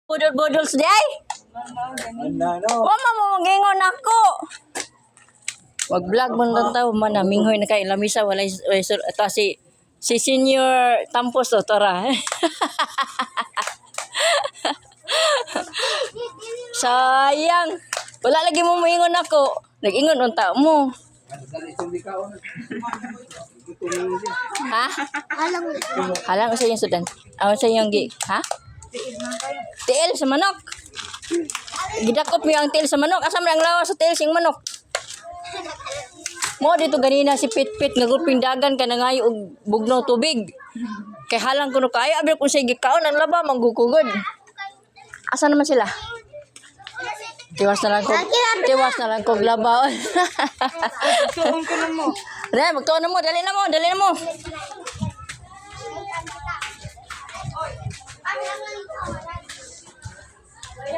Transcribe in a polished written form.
Budol-budol sa day. Wa mo mangingon ako. Wag-vlog mo lang tayo man minghoy na kay lamisa walay ito si Senior Tampos to tara. Sayang. Wala lagi mo moingon ako. Nag-ingon unta mo. Ha? Halang sa yung sudan. Awan sa yung ha? Tiil sa manok. Gidakop mo ang tiil sa manok. Asa man ang lawas sa tiil sing manok? Mo dito ganina si Pit-Pit naguping dagan ka na ngayo og bugnaw tubig. Kay halang kuno kayo abi kun sige kaon ang laba manggukugod. Asa naman sila? Tiwas na lang ko labaw. Tuon ko na mo. Magtuon na mo, dali na mo.